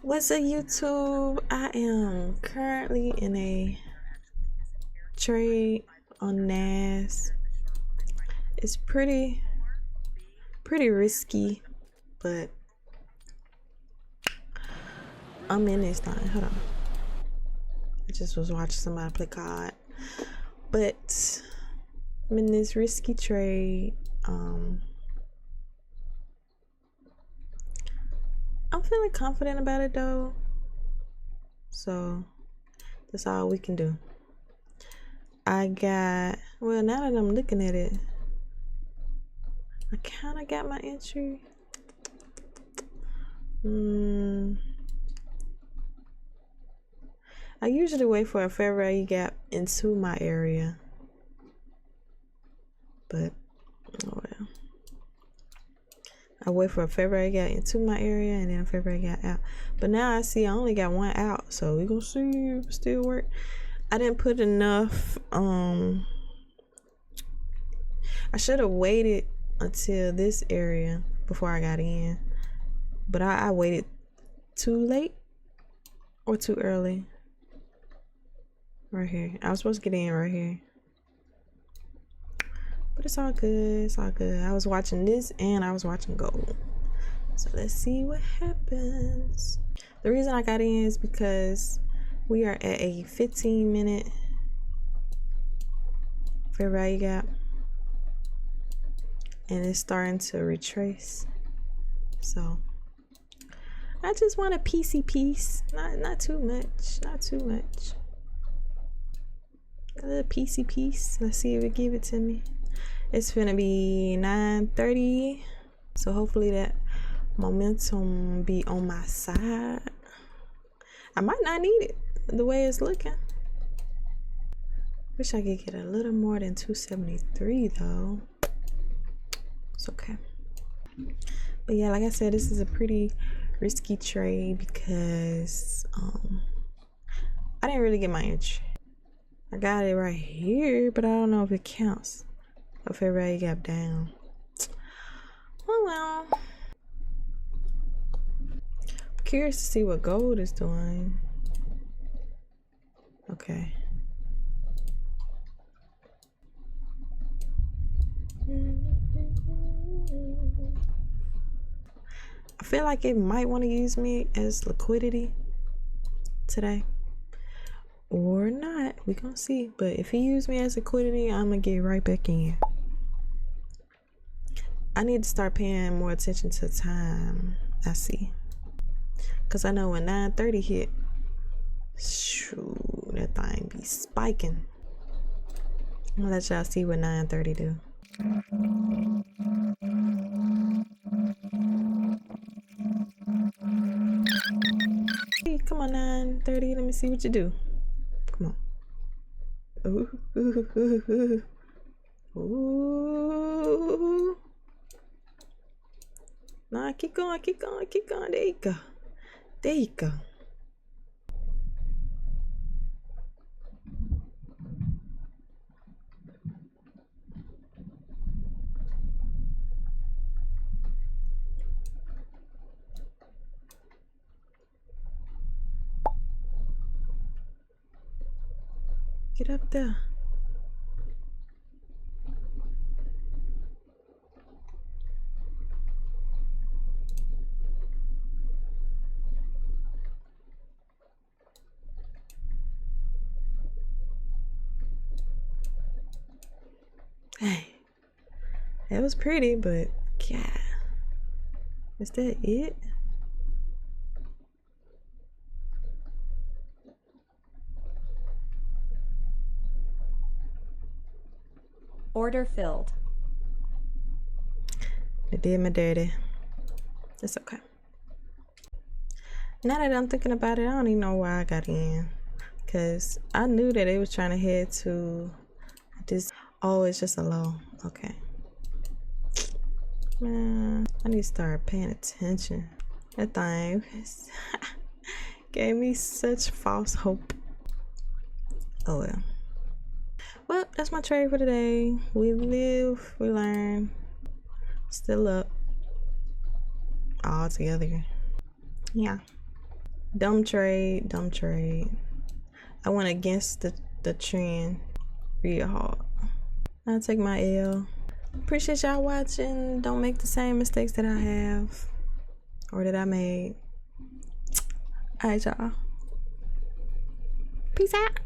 What's up, YouTube? I am currently in a trade on NAS. It's pretty risky, but I'm in this thing. Hold on. I just was watching somebody play COD, but I'm in this risky trade. I'm feeling confident about it though, so that's all we can do. Well, now that I'm looking at it, I kind of got my entry. I usually wait for a fair value gap into my area, but oh well. I wait for a fair value gap into my area and then a fair value gap out. But now I see I only got one out, so we gonna see if it still work. I didn't put enough. I should have waited until this area before I got in, but I waited too late or too early. Right here, I was supposed to get in right here, but it's all good. It's all good. I was watching this and I was watching gold, so let's see what happens. The reason I got in is because we are at a 15-minute fair value gap and it's starting to retrace, so I just want a piecey piece, not too much, a little piecey piece. Let's see if it give it to me. It's gonna be 9:30, so hopefully that momentum be on my side. I might not need it the way it's looking. Wish I could get a little more than 273 though. It's okay. But yeah, like I said, this is a pretty risky trade because I didn't really get my entry. I got it right here, but I don't know if it counts. A fair value gap down. Oh well. I'm curious to see what gold is doing. Okay. I feel like it might want to use me as liquidity today. Or not, we gonna see. But if he used me as liquidity, I'm gonna get right back in. I need to start paying more attention to time. I see, cause I know when 9:30 hit, shoot, that thing be spiking. I'm gonna let y'all see what 9:30 do. Hey, come on, 9:30. Let me see what you do. Come on. Ooh, ooh, ooh, ooh. Ooh. Nah, keep going. There you go. Get up there. Hey, that was pretty, but yeah, is that it? Order filled. It did me dirty. It's okay. Now that I'm thinking about it, I don't even know why I got in, because I knew that they was trying to head to this. Oh, it's just a low. Okay. Man, I need to start paying attention. That thing gave me such false hope. Oh well. Well, that's my trade for today. We live, we learn. Still up. All together. Yeah. Dumb trade, dumb trade. I went against the trend real hard. I'll take my L. Appreciate y'all watching. Don't make the same mistakes that I have or that I made. Alright, y'all. Peace out.